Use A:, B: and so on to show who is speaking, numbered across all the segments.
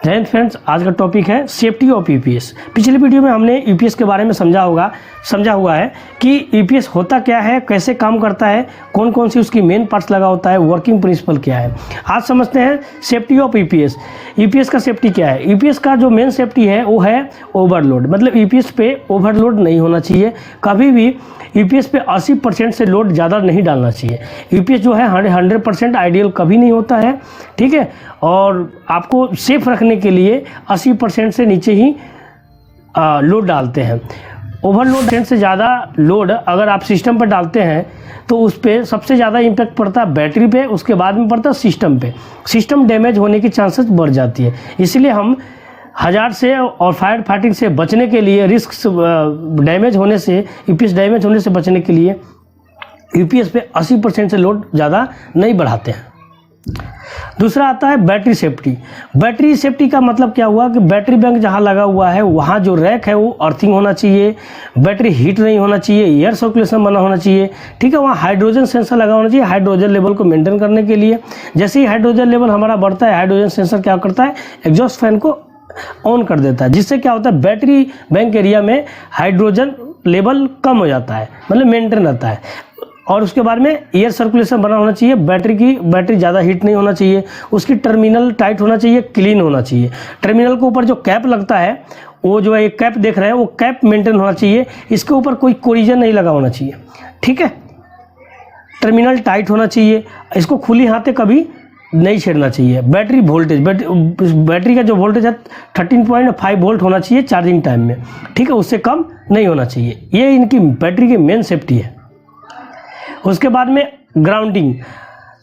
A: जय हिंद फ्रेंड्स, आज का टॉपिक है सेफ्टी ऑफ यूपीएस। पिछले वीडियो में हमने यूपीएस के बारे में समझा हुआ है कि यूपीएस होता क्या है, कैसे काम करता है, कौन कौन सी उसकी मेन पार्ट्स लगा होता है, वर्किंग प्रिंसिपल क्या है। आज समझते हैं सेफ्टी ऑफ यूपीएस। यूपीएस का सेफ्टी क्या है। यूपीएस का जो मेन सेफ्टी है वो है ओवरलोड, मतलब यूपीएस पे ओवरलोड नहीं होना चाहिए। कभी भी यूपीएस पे 80% से लोड ज़्यादा नहीं डालना चाहिए। यूपीएस जो है 100% आइडियल कभी नहीं होता है, ठीक है। और आपको सेफ रखने के लिए 80% से नीचे ही लोड डालते हैं। ओवरलोड से ज़्यादा लोड अगर आप सिस्टम पर डालते हैं तो उस पर सबसे ज़्यादा इम्पैक्ट पड़ता है बैटरी पे, उसके बाद में पड़ता है सिस्टम पे। सिस्टम डैमेज होने की चांसेस बढ़ जाती है। इसलिए हम हज़ार से और फायर फाइटिंग से बचने के लिए, रिस्क डैमेज होने से, यूपीएस डैमेज होने से बचने के लिए यूपीएस पे 80% से लोड ज़्यादा नहीं बढ़ाते हैं। दूसरा आता है बैटरी सेफ्टी। बैटरी सेफ्टी का मतलब क्या हुआ कि बैटरी बैंक जहाँ लगा हुआ है वहाँ जो रैक है वो अर्थिंग होना चाहिए, बैटरी हीट नहीं होना चाहिए, एयर सर्कुलेशन बना होना चाहिए, ठीक है। वहाँ हाइड्रोजन सेंसर लगा होना चाहिए हाइड्रोजन लेवल को मेंटेन करने के लिए। जैसे ही हाइड्रोजन लेवल हमारा बढ़ता है, हाइड्रोजन सेंसर क्या करता है, एग्जॉस्ट फैन को ऑन कर देता है, जिससे क्या होता है बैटरी बैंक एरिया में हाइड्रोजन लेवल कम हो जाता है, मतलब मेंटेन रहता है। और उसके बाद में एयर सर्कुलेशन बना होना चाहिए। बैटरी ज़्यादा हीट नहीं होना चाहिए, उसकी टर्मिनल टाइट होना चाहिए, क्लीन होना चाहिए। टर्मिनल के ऊपर जो कैप लगता है, वो जो है एक कैप देख रहे हैं, वो कैप मेंटेन होना चाहिए। इसके ऊपर कोई कोलिजन नहीं लगा होना चाहिए, ठीक है। टर्मिनल टाइट होना चाहिए, इसको खुली हाथे कभी नहीं छेड़ना चाहिए। बैटरी वोल्टेज, बैटरी का जो वोल्टेज है 13.5 वोल्ट होना चाहिए चार्जिंग टाइम में, ठीक है, उससे कम नहीं होना चाहिए। ये इनकी बैटरी की मेन सेफ्टी है। उसके बाद में ग्राउंडिंग,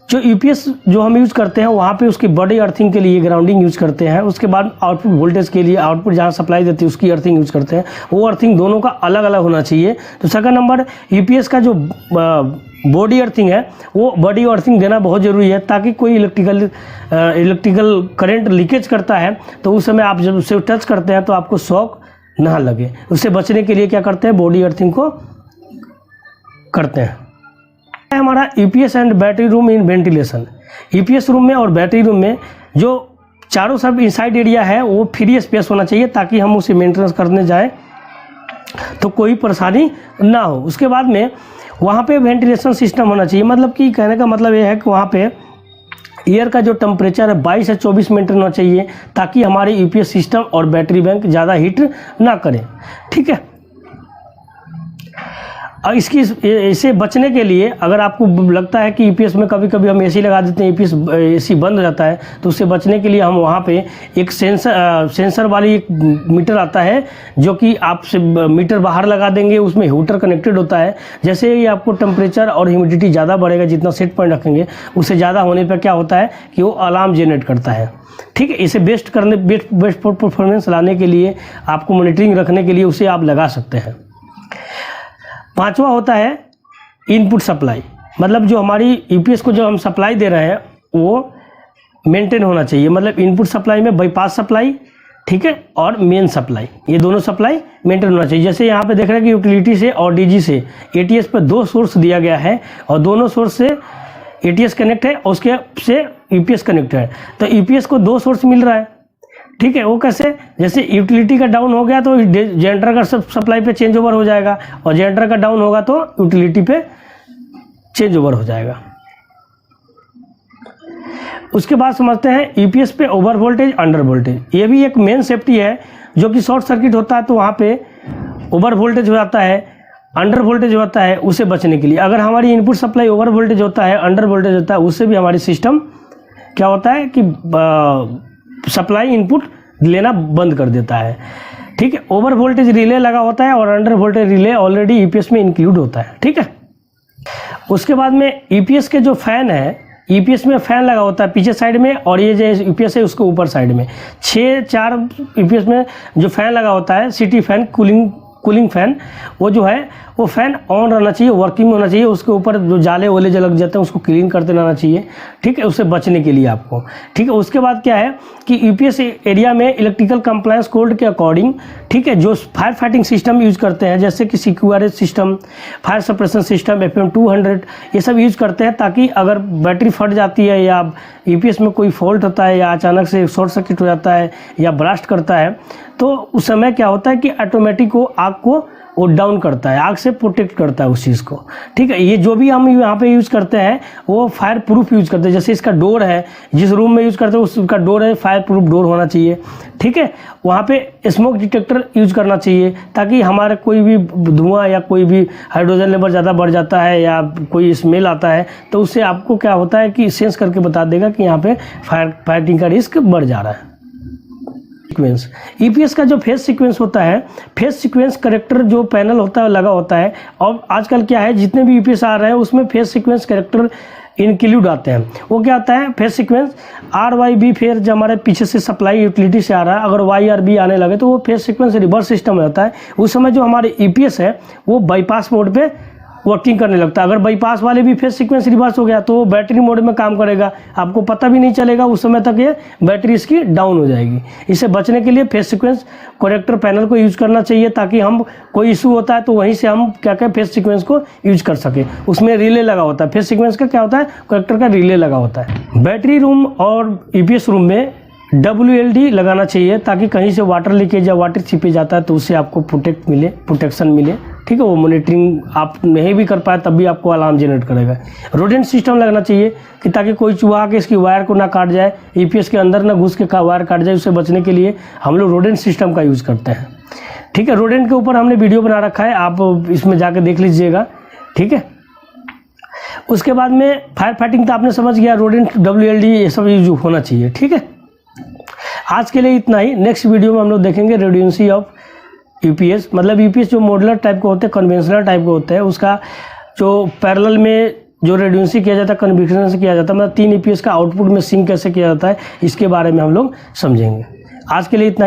A: जो यूपीएस जो हम यूज़ करते हैं वहाँ पे उसकी बॉडी अर्थिंग के लिए ग्राउंडिंग यूज़ करते हैं। उसके बाद आउटपुट वोल्टेज के लिए, आउटपुट जहाँ सप्लाई देती है उसकी अर्थिंग यूज़ करते हैं। वो अर्थिंग दोनों का अलग अलग होना चाहिए। तो सेकंड नंबर, यूपीएस का जो बॉडी अर्थिंग है वो बॉडी अर्थिंग देना बहुत ज़रूरी है, ताकि कोई इलेक्ट्रिकल करंट लीकेज करता है तो उस समय आप जब उसे टच करते हैं तो आपको शॉक ना लगे। उससे बचने के लिए क्या करते हैं, बॉडी अर्थिंग को करते हैं। हमारा UPS and battery room in ventilation. UPS room में और बैटरी रूम में जो चारों सब इनसाइड एरिया है वो फ्री स्पेस होना चाहिए, ताकि हम उसे मेंटेनेंस करने जाएं तो कोई परेशानी ना हो। उसके बाद में वहाँ पे वेंटिलेशन सिस्टम होना चाहिए। मतलब कि कहने का मतलब ये है कि वहाँ पे एयर का जो टेम्परेचर है 22 से 24 मेंटेन होना चाहिए, ताकि हमारे यूपीएस सिस्टम और बैटरी बैंक ज़्यादा हीट ना करें, ठीक है। और इससे बचने के लिए अगर आपको लगता है कि यूपीएस में कभी कभी हम एसी लगा देते हैं, यूपीएस एसी बंद हो जाता है, तो उससे बचने के लिए हम वहाँ पे एक सेंसर वाली एक मीटर आता है, जो कि आप मीटर बाहर लगा देंगे, उसमें हीटर कनेक्टेड होता है। जैसे ही आपको टेम्परेचर और ह्यूमिडिटी ज़्यादा बढ़ेगा, जितना सेट पॉइंट रखेंगे उससे ज़्यादा होने पर क्या होता है कि वो अलार्म जनरेट करता है, ठीक है। इसे बेस्ट परफॉर्मेंस लाने के लिए, आपको मॉनिटरिंग रखने के लिए उसे आप लगा सकते हैं। पांचवा होता है इनपुट सप्लाई, मतलब जो हमारी यूपीएस को जो हम सप्लाई दे रहे हैं वो मेंटेन होना चाहिए। मतलब इनपुट सप्लाई में बाईपास सप्लाई, ठीक है, और मेन सप्लाई, ये दोनों सप्लाई मेंटेन होना चाहिए। जैसे यहाँ पे देख रहे हैं कि यूटिलिटी से और डीजी से एटीएस पर 2 सोर्स दिया गया है, और दोनों सोर्स से एटीएस कनेक्ट है और उसके से यूपीएस कनेक्ट है। तो यूपीएस को 2 सोर्स मिल रहा है, ठीक है। वो कैसे, जैसे यूटिलिटी का डाउन हो गया तो जनरेटर का सप्लाई पे चेंज ओवर हो जाएगा, और जनरेटर का डाउन होगा तो यूटिलिटी पे चेंज ओवर हो जाएगा। उसके बाद समझते हैं यूपीएस पे ओवर वोल्टेज, अंडर वोल्टेज। ये भी एक मेन सेफ्टी है, जो कि शॉर्ट सर्किट होता है तो वहाँ पे ओवर वोल्टेज हो जाता है, अंडर वोल्टेज होता है, उसे बचने के लिए। अगर हमारी इनपुट सप्लाई ओवर वोल्टेज होता है, अंडर वोल्टेज होता है, उससे भी हमारी सिस्टम क्या होता है कि सप्लाई इनपुट लेना बंद कर देता है, ठीक है। ओवर वोल्टेज रिले लगा होता है और under voltage relay already UPS में इंक्लूड होता है, ठीक है। उसके बाद में यूपीएस के जो फैन है, यूपीएस में फैन लगा होता है पीछे साइड में, और ये जो यूपीएस है उसके ऊपर साइड में 4 यूपीएस में जो फैन लगा होता है, city fan, cooling cooling fan, वो जो है वो फ़ैन ऑन रहना चाहिए, वर्किंग में होना चाहिए। उसके ऊपर जो जाले वाले जो लग जाते हैं उसको क्लीन करते रहना चाहिए, ठीक है, उससे बचने के लिए आपको, ठीक है। उसके बाद क्या है कि यूपीएस एरिया में इलेक्ट्रिकल कंप्लायंस कोड के अकॉर्डिंग, ठीक है, जो फायर फाइटिंग सिस्टम यूज़ करते हैं जैसे कि security system, fire suppression system, FM 200, ये सब यूज़ करते हैं ताकि अगर बैटरी फट जाती है या यूपीएस में कोई फॉल्ट होता है या अचानक से शॉर्ट सर्किट हो जाता है या ब्लास्ट करता है, तो उस समय क्या होता है कि ऑटोमेटिक वो आग को वो डाउन करता है, आग से प्रोटेक्ट करता है उस चीज़ को, ठीक है। ये जो भी हम यहाँ पे यूज़ करते हैं वो फायर प्रूफ यूज़ करते हैं। जैसे इसका डोर है, जिस रूम में यूज़ करते हैं उसका डोर है, फायर प्रूफ डोर होना चाहिए, ठीक है। वहाँ पे स्मोक डिटेक्टर यूज़ करना चाहिए ताकि हमारा कोई भी धुआं या कोई भी हाइड्रोजन लेवल ज़्यादा बढ़ जाता है या कोई स्मेल आता है तो उससे आपको क्या होता है कि सेंस करके बता देगा कि यहाँ पे फायरिंग का रिस्क बढ़ जा रहा है। सीक्वेंस, ईपीएस का जो फेज सीक्वेंस होता है, फेज सीक्वेंस करेक्टर जो पैनल होता है लगा होता है। और आजकल क्या है जितने भी ईपीएस आ रहे हैं उसमें फेज सीक्वेंस करेक्टर इंक्लूड आते हैं। वो क्या होता है फेज सीक्वेंस RYB फेज जो हमारे पीछे से सप्लाई यूटिलिटी से आ रहा है, अगर YRB आने लगे तो वो फेज सीक्वेंस रिवर्स सिस्टम होता है। उस समय जो हमारे ईपीएस है वो बाईपास मोड पे वर्किंग करने लगता है। अगर बाईपास वाले भी फेज सीक्वेंस रिवर्स हो गया तो वो बैटरी मोड में काम करेगा, आपको पता भी नहीं चलेगा, उस समय तक ये बैटरी इसकी डाउन हो जाएगी। इससे बचने के लिए फेज सीक्वेंस करेक्टर पैनल को यूज़ करना चाहिए ताकि हम कोई इशू होता है तो वहीं से हम क्या क्या फेज सीक्वेंस को यूज कर सके। उसमें रिले लगा होता है, फेज सीक्वेंस का क्या होता है करेक्टर का रिले लगा होता है। बैटरी रूम और ईपीएस रूम में WLD लगाना चाहिए ताकि कहीं से वाटर लीकेज या वाटर छिपे जाता है तो उससे आपको प्रोटेक्शन मिले, ठीक है। वो मॉनिटरिंग आप नहीं भी कर पाए तब भी आपको अलार्म जनरेट करेगा। रोडेंट सिस्टम लगना चाहिए कि ताकि कोई चूहा के इसकी वायर को ना काट जाए, ईपीएस के अंदर ना घुस के वायर काट जाए, उससे बचने के लिए हम लोग रोडेंट सिस्टम का यूज़ करते हैं, ठीक है। रोडेंट के ऊपर हमने वीडियो बना रखा है, आप इसमें जाके देख लीजिएगा, ठीक है। उसके बाद में फायर फाइटिंग तो आपने समझ गया, रोडेंट WLD ये सब यूज होना चाहिए, ठीक है। आज के लिए इतना ही। नेक्स्ट वीडियो में हम लोग देखेंगे रेडियंसी ऑफ यूपीएस, मतलब यूपीएस जो मॉड्यूलर टाइप के होते हैं, कन्वेंशनल टाइप के होते हैं, उसका जो पैरेलल में जो रेडियंसी किया जाता है कन्वेंशन से किया जाता है, मतलब 3 यूपीएस का आउटपुट में सिंक कैसे किया जाता है, इसके बारे में हम लोग समझेंगे। आज के लिए इतना ही।